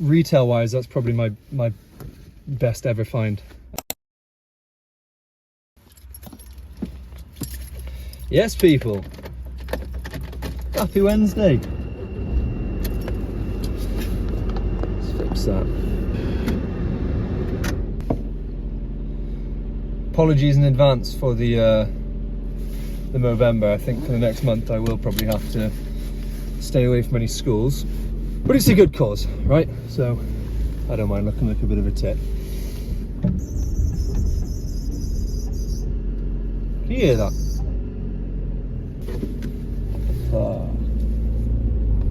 retail wise, that's probably my best ever find. Yes, people. Happy Wednesday. Let's fix that. Apologies in advance for the Movember. I think for the next month I will probably have to stay away from any schools. But it's a good cause, right? So I don't mind looking like a bit of a tit. Can you hear that? Oh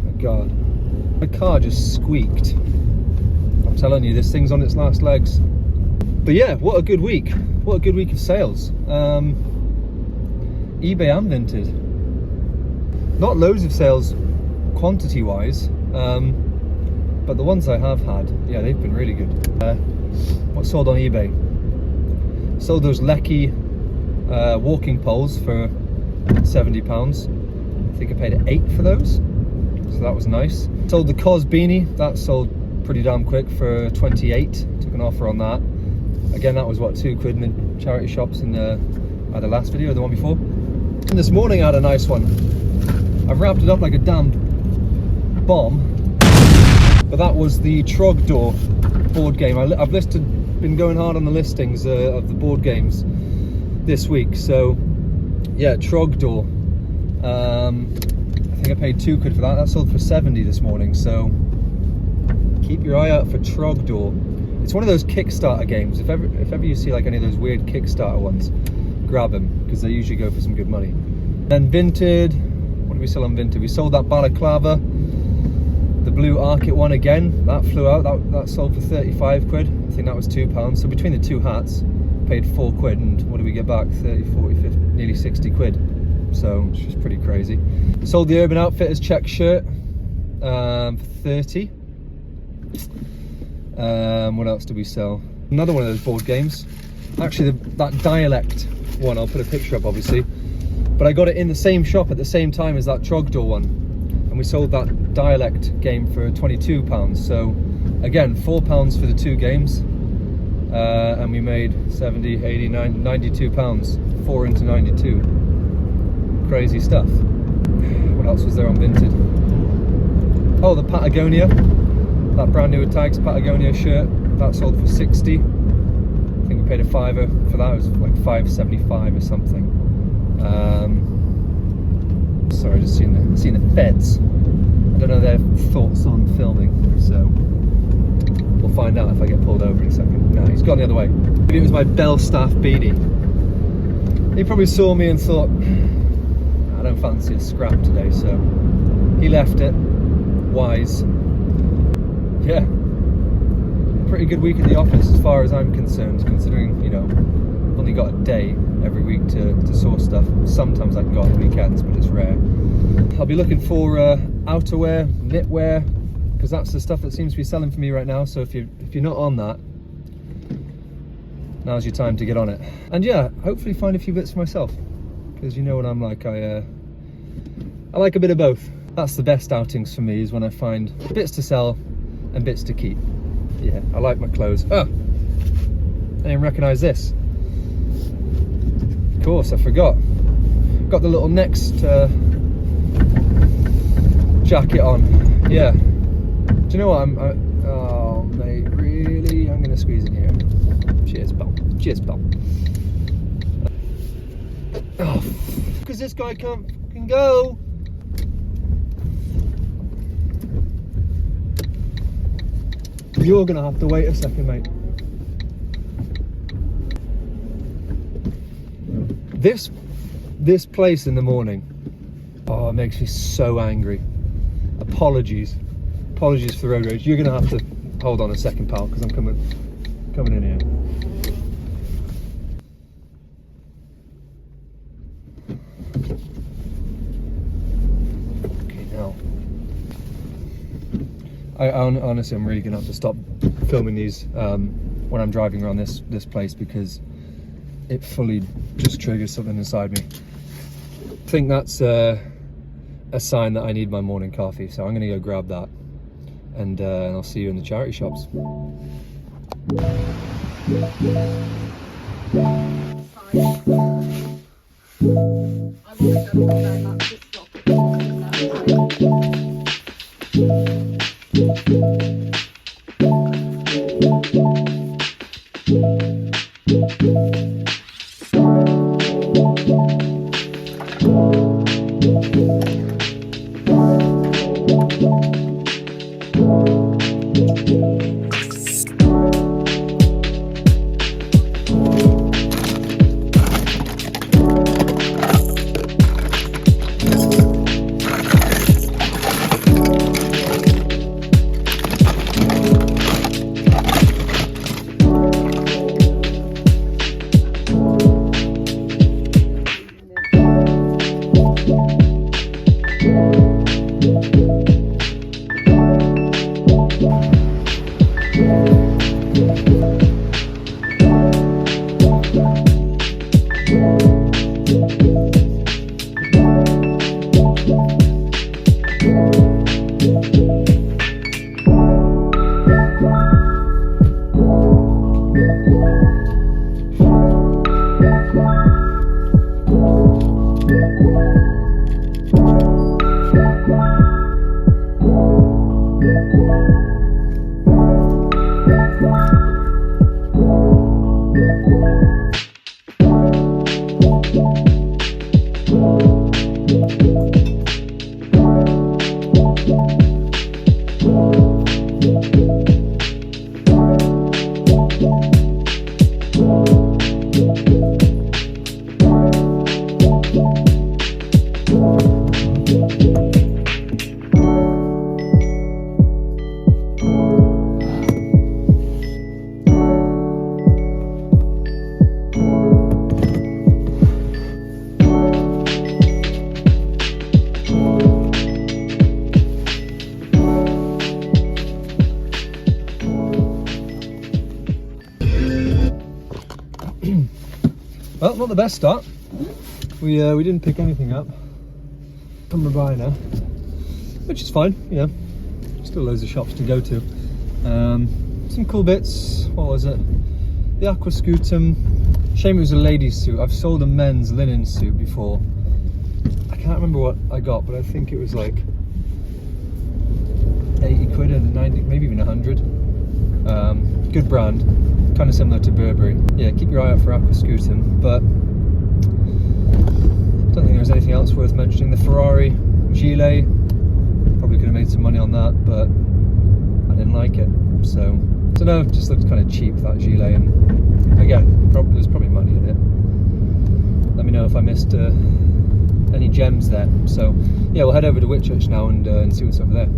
my god. My car just squeaked. I'm telling you, this thing's on its last legs. But yeah, what a good week. What a good week of sales. eBay and Vinted. Not loads of sales quantity wise, but the ones I have had, yeah, they've been really good. What sold on eBay? Sold those Lecky walking poles for £70. I think I paid 8 for those, so that was nice. Sold the Cos beanie, that sold pretty damn quick for 28. Took an offer on that. Again, that was what, £2 in the charity shops in either last video or the one before. And this morning I had a nice one. I've wrapped it up like a damned bomb, but that was the Trogdor board game. I've been going hard on the listings of the board games this week. So yeah, Trogdor. I think I paid £2 for that. That sold for 70 this morning. So keep your eye out for Trogdor. It's one of those Kickstarter games. If ever you see like any of those weird Kickstarter ones, grab them because they usually go for some good money. Then Vinted. What did we sell on Vinted? We sold that balaclava, the blue Arctic one again. That flew out. That sold for £35. I think that was £2. So between the two hats, paid £4, and what did we get back? 30, 40, 50, nearly £60. So it's just pretty crazy. Sold the Urban Outfitters check shirt for 30. What else did we sell? Another one of those board games. Actually, that Dialect one, I'll put a picture up obviously, but I got it in the same shop at the same time as that Trogdor one, and we sold that Dialect game for £22. So again, £4 for the two games, and we made 70, 80, 90, £92, 4 into 92. Crazy stuff. What else was there on Vinted? Oh, the Patagonia, that brand new Tags Patagonia shirt, that sold for 60. I think we paid a £5 for that. It was like £5.75 or something. Sorry, just seen the feds. I don't know their thoughts on filming, so we'll find out if I get pulled over in a second. No, he's gone the other way. Maybe it was my Belstaff beanie. He probably saw me and thought, I don't fancy a scrap today, so he left it. Wise. Yeah, pretty good week at the office as far as I'm concerned, considering, you know, I've only got a day every week to source stuff. Sometimes I can go on the weekends, but it's rare. I'll be looking for outerwear, knitwear, because that's the stuff that seems to be selling for me right now. So if you're not on that, now's your time to get on it. And yeah, hopefully find a few bits for myself, because you know what I'm like. I like a bit of both. That's the best outings for me, is when I find bits to sell and bits to keep. Yeah, I like my clothes. Oh, I didn't even recognise this. Of course, I forgot. Got the little Next jacket on. Yeah. Do you know what? Oh, mate, really? I'm gonna squeeze in here. Cheers, pal. Cheers, pal. Oh, because this guy can go. You're gonna have to wait a second, mate. This place in the morning, oh, it makes me so angry. Apologies for the road rage. You're gonna have to hold on a second, pal, because I'm coming in here. Okay, now. Honestly, I'm really gonna have to stop filming these when I'm driving around this place, because it fully just triggers something inside me. I think that's a sign that I need my morning coffee, so I'm gonna go grab that. and I'll see you in the charity shops. Well, not the best start. We didn't pick anything up. Come by now, which is fine. You know, still loads of shops to go to. Some cool bits. What was it? The Aquascutum. Shame it was a ladies' suit. I've sold a men's linen suit before. I can't remember what I got, but I think it was like 80 quid and 90, maybe even 100. Good brand, kind of similar to Burberry. Yeah, keep your eye out for Aquascutum, but I don't think there's anything else worth mentioning. The Ferrari gilet, probably could have made some money on that, but I didn't like it. So no, it just looked kind of cheap, that gilet, and again, there's probably money in it. Let me know if I missed any gems there. So yeah, we'll head over to Whitchurch now and see what's over there.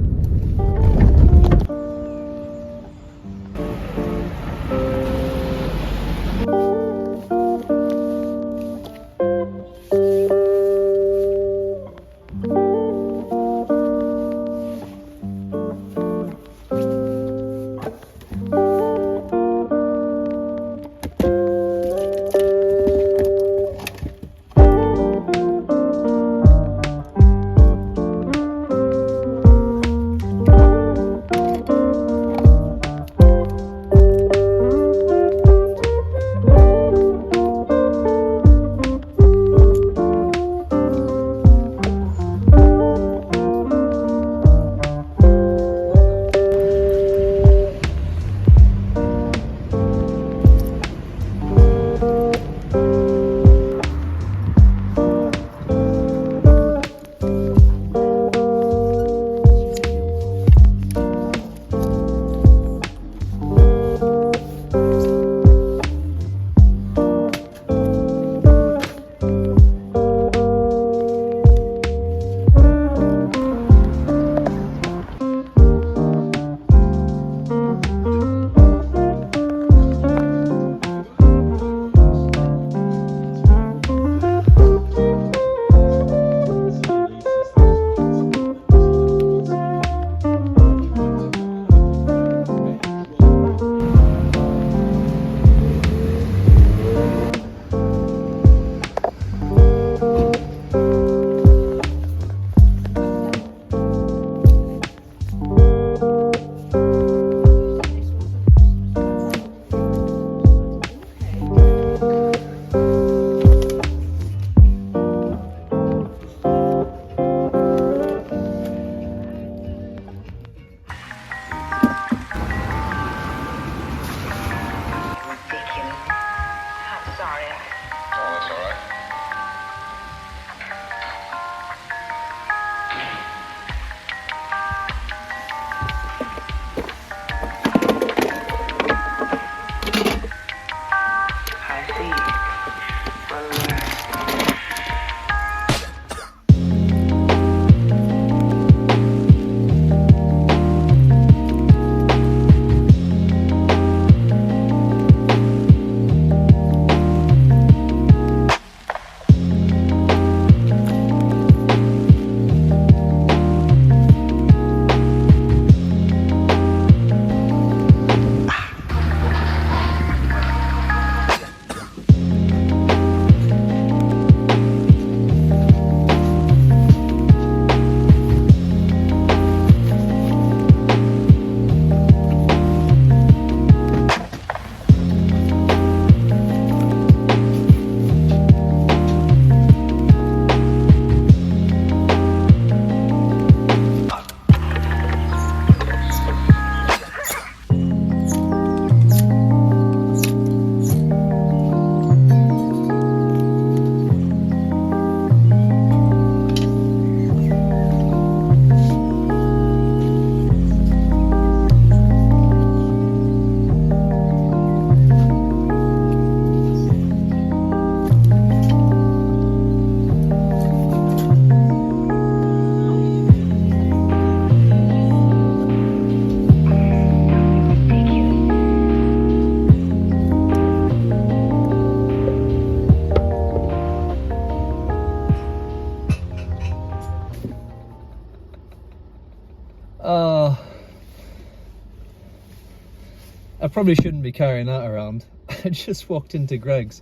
I probably shouldn't be carrying that around. I just walked into Greg's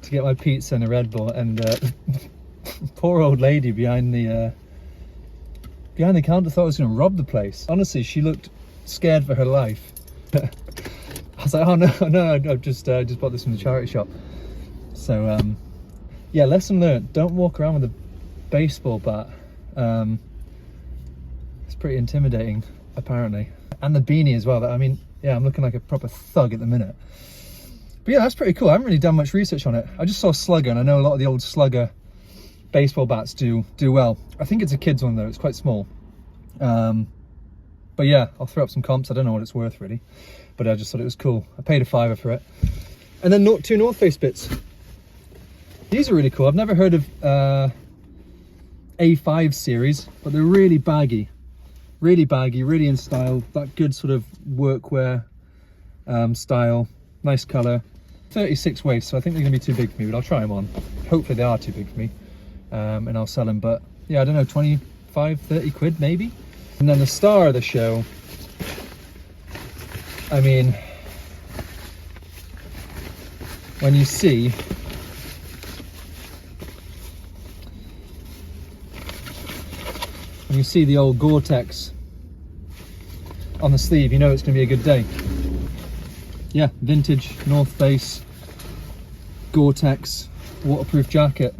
to get my pizza and a Red Bull, and poor old lady behind the counter thought I was going to rob the place. Honestly, she looked scared for her life. I was like, oh no, I've just bought this from the charity shop. So yeah, lesson learned: don't walk around with a baseball bat. It's pretty intimidating, apparently. And the beanie as well. I mean, yeah, I'm looking like a proper thug at the minute. But yeah, that's pretty cool. I haven't really done much research on it. I just saw Slugger, and I know a lot of the old Slugger baseball bats do well. I think it's a kid's one though, it's quite small. But yeah, I'll throw up some comps. I don't know what it's worth really, but I just thought it was cool. I paid £5 for it. And then two North Face bits. These are really cool. I've never heard of A5 series, but they're really baggy, really in style. That good sort of workwear style, nice color. 36 waist, so I think they're gonna be too big for me, but I'll try them on. Hopefully they are too big for me, and I'll sell them. But yeah, I don't know, 25, 30 quid maybe. And then the star of the show, I mean, when you see the old Gore-Tex on the sleeve, you know it's going to be a good day. Yeah, vintage North Face Gore-Tex waterproof jacket.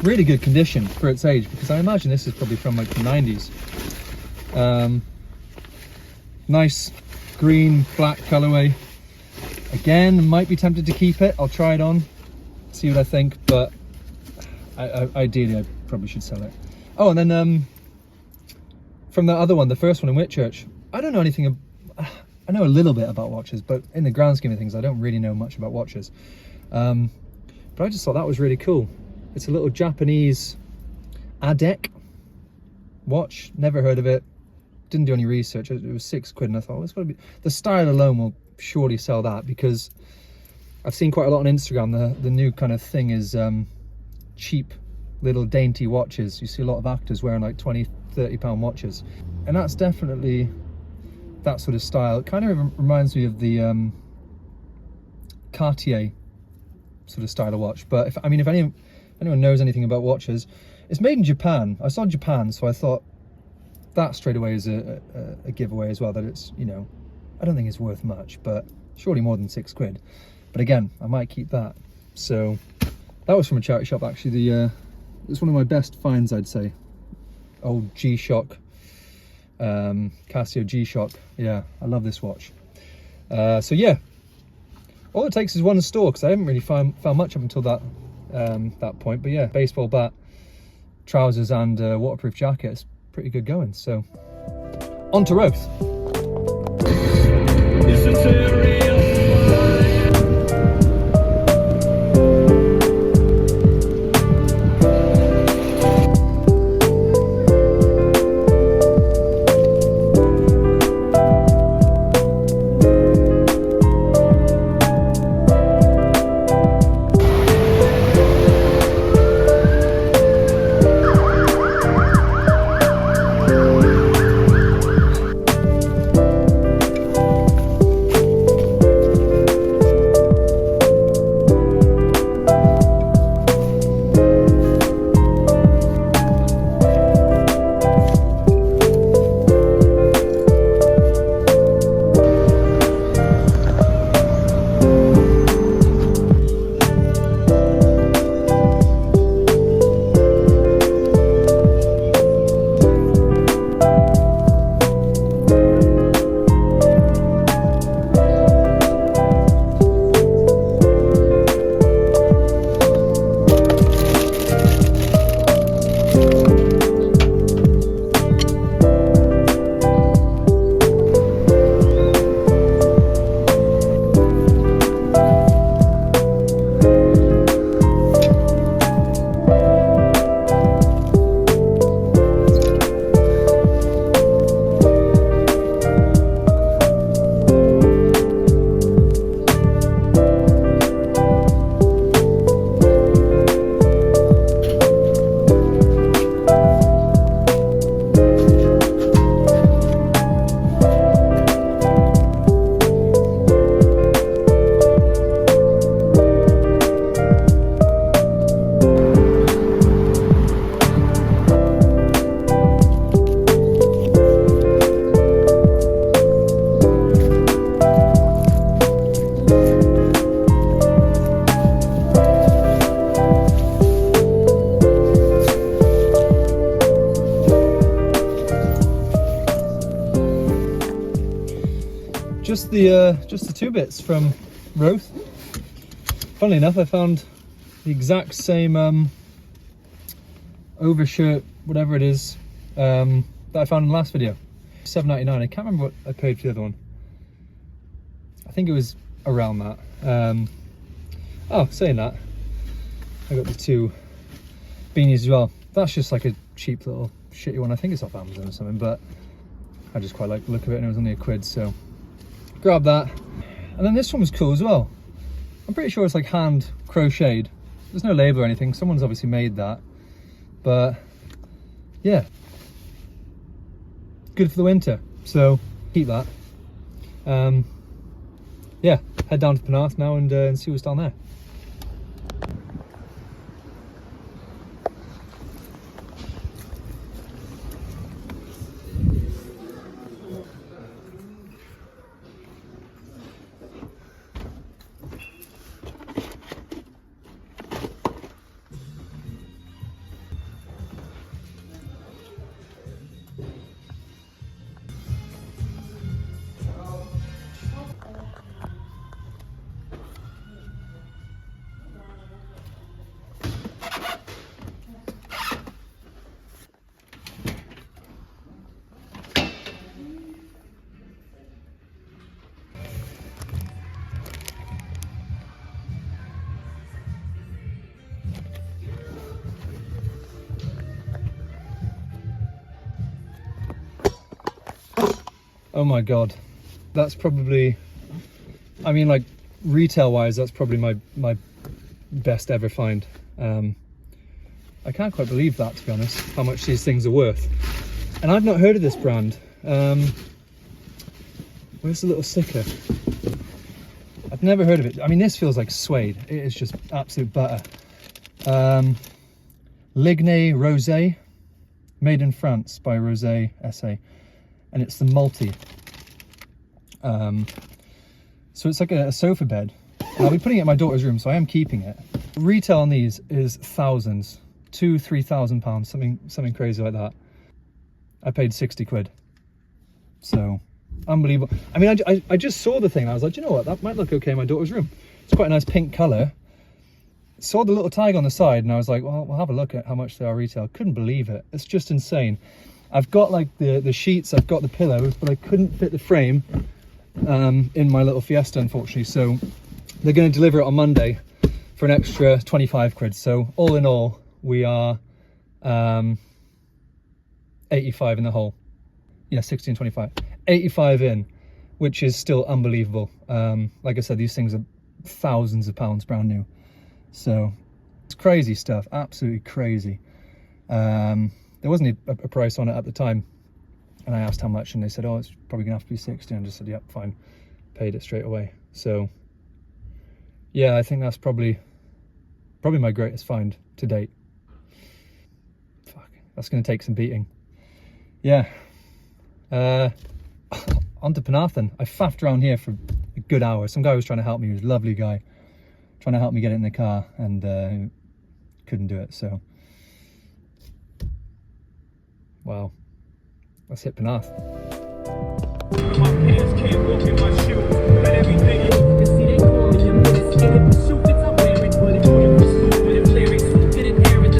Really good condition for its age, because I imagine this is probably from like the 90s. Nice green, black colorway. Again, might be tempted to keep it. I'll try it on, see what I think, but ideally I probably should sell it. Oh, and then from the other one, the first one in Whitchurch, I don't know anything. I know a little bit about watches, but in the grand scheme of things, I don't really know much about watches. But I just thought that was really cool. It's a little Japanese Adek watch. Never heard of it. Didn't do any research. It was £6, and I thought, well, it's got to be. The style alone will surely sell that, because I've seen quite a lot on Instagram. The new kind of thing is cheap little dainty watches. You see a lot of actors wearing like £20-30 watches, and that's definitely that sort of style. It kind of reminds me of the Cartier sort of style of watch. But if anyone knows anything about watches, it's made in Japan. I saw Japan, so I thought that straight away is a giveaway as well, that it's, you know, I don't think it's worth much, but surely more than £6. But again, I might keep that. So that was from a charity shop actually. It's one of my best finds, I'd say. Old G-Shock, Casio G-Shock. Yeah, I love this watch. So yeah, all it takes is one store, because I haven't really found much up until that point. But yeah, baseball bat, trousers, and waterproof jacket. It's pretty good going. So on to Roth. just the two bits from Roth. Funnily enough, I found the exact same overshirt, whatever it is, that I found in the last video. $7.99. I can't remember what I paid for the other one. I think it was around that. Oh, saying that, I got the two beanies as well. That's just like a cheap little shitty one. I think it's off Amazon or something, but I just quite like the look of it, and it was only £1, so grab that. And then this one was cool as well. I'm pretty sure it's like hand crocheted. There's no label or anything. Someone's obviously made that, but yeah, good for the winter, so keep that. Yeah, head down to Penarth now and see what's down there. Oh my god, that's probably, I mean, like retail wise, that's probably my best ever find. I can't quite believe that, to be honest, how much these things are worth. And I've not heard of this brand. Where's the little sticker? I've never heard of it. I mean, this feels like suede. It is just absolute butter. Ligne Rosé, made in France by Rosé SA. And it's the multi. So it's like a sofa bed. And I'll be putting it in my daughter's room, so I am keeping it. Retail on these is thousands, £2,000-3,000, something crazy like that. I paid 60 quid. So unbelievable. I mean, I just saw the thing and I was like, you know what, that might look okay in my daughter's room. It's quite a nice pink colour. Saw the little tag on the side and I was like, well, we'll have a look at how much they are retail. Couldn't believe it. It's just insane. I've got like the sheets, I've got the pillows, but I couldn't fit the frame in my little Fiesta, unfortunately. So they're going to deliver it on Monday for an extra 25 quid. So all in all, we are 85 in the hole. Yeah, 60 and 25. 85 in, which is still unbelievable. Like I said, these things are thousands of pounds brand new. So it's crazy stuff, absolutely crazy. There wasn't a price on it at the time, and I asked how much and they said, oh, it's probably gonna have to be 60, and I just said, yep, fine, paid it straight away. So yeah, I think that's probably my greatest find to date. Fuck, that's gonna take some beating. Yeah, on to Penarth then. I faffed around here for a good hour. Some guy was trying to help me, he was a lovely guy, trying to help me get it in the car, and couldn't do it, so wow, let's hit Penarth. My pants can't walk in my shoes, but everything you see they calling him this kid in the suit that I'm wearing, but it's all pursuit with a lyrics, didn't air at the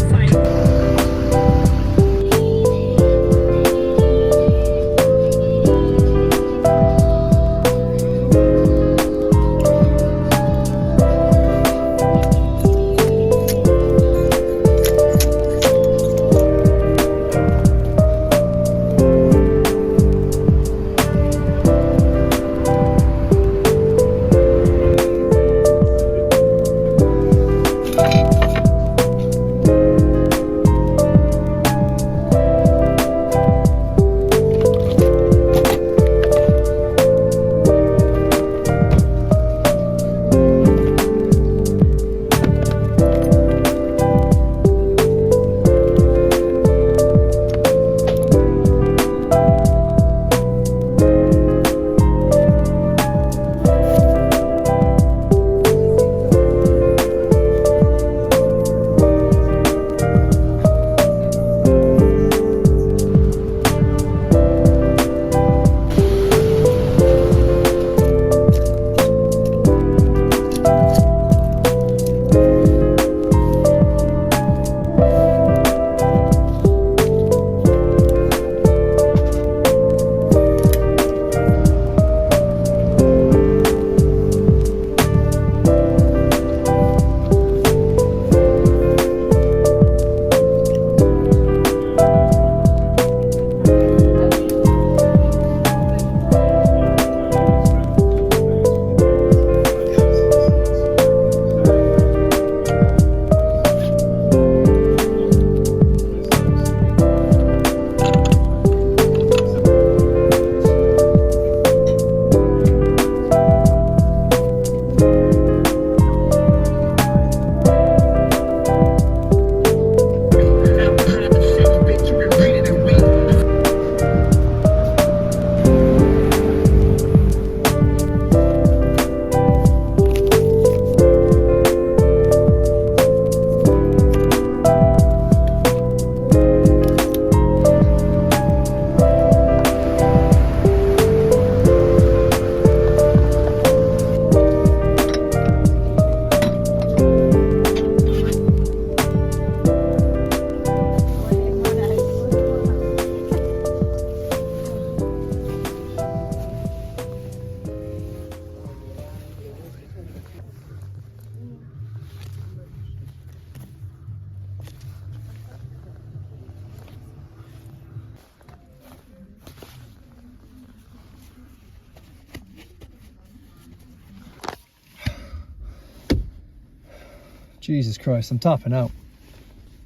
Jesus Christ, I'm tapping out.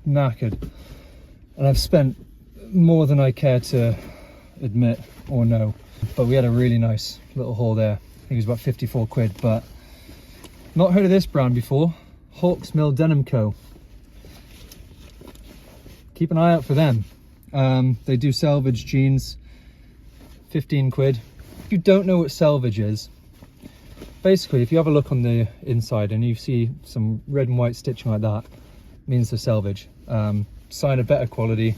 Knackered. And I've spent more than I care to admit or know. But we had a really nice little haul there. I think it was about 54 quid, but not heard of this brand before. Hawks Mill Denim Co. Keep an eye out for them. They do selvage jeans, 15 quid. If you don't know what selvage is, basically if you have a look on the inside and you see some red and white stitching like that, it means they're selvage. Sign of better quality.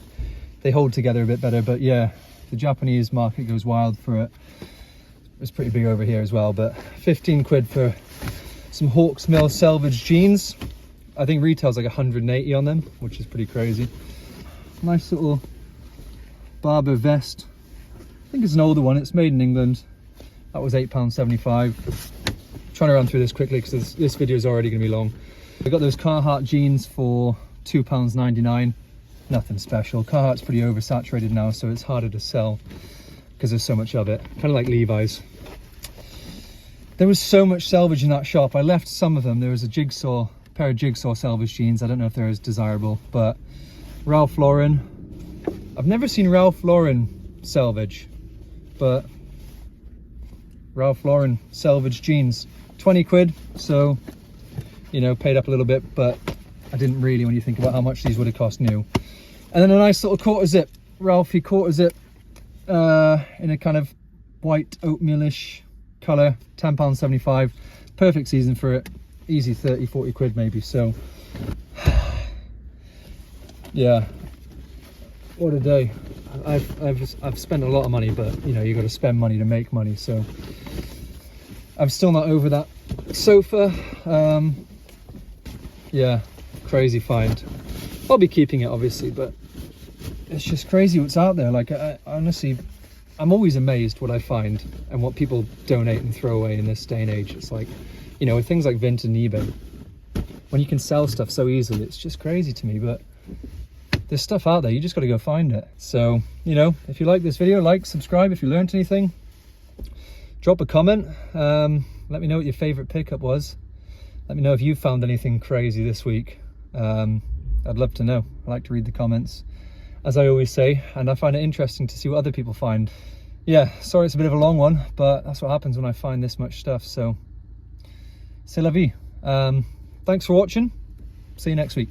They hold together a bit better, but yeah, the Japanese market goes wild for it. It's pretty big over here as well, but 15 quid for some Hawks Mill selvage jeans. I think retail's like 180 on them, which is pretty crazy. Nice little Barbour vest. I think it's an older one, it's made in England. That was £8.75. Trying to run through this quickly because this video is already going to be long. I got those Carhartt jeans for £2.99. Nothing special. Carhartt's pretty oversaturated now, so it's harder to sell because there's so much of it. Kind of like Levi's. There was so much selvage in that shop. I left some of them. There was a pair of Jigsaw selvage jeans. I don't know if they're as desirable, but Ralph Lauren. I've never seen Ralph Lauren selvage, but Ralph Lauren selvage jeans, 20 quid. So, you know, paid up a little bit, but I didn't really when you think about how much these would have cost new. And then a nice little quarter zip, Ralphie quarter zip, in a kind of white oatmealish colour, £10.75. Perfect season for it. Easy 30-40 quid maybe. So yeah, what a day. I've spent a lot of money, but you know, you got to spend money to make money. So I'm still not over that sofa. Yeah, crazy find. I'll be keeping it obviously, but it's just crazy what's out there. Like I honestly, I'm always amazed what I find and what people donate and throw away in this day and age. It's like, you know, with things like Vinted and eBay, when you can sell stuff so easily, it's just crazy to me. But there's stuff out there, you just got to go find it. So, you know, if you like this video, like, subscribe. If you learned anything, drop a comment. Let me know what your favorite pickup was. Let me know if you found anything crazy this week. I'd love to know. I like to read the comments, as I always say, and I find it interesting to see what other people find. Yeah, sorry it's a bit of a long one, but that's what happens when I find this much stuff. So, c'est la vie. Thanks for watching. See you next week.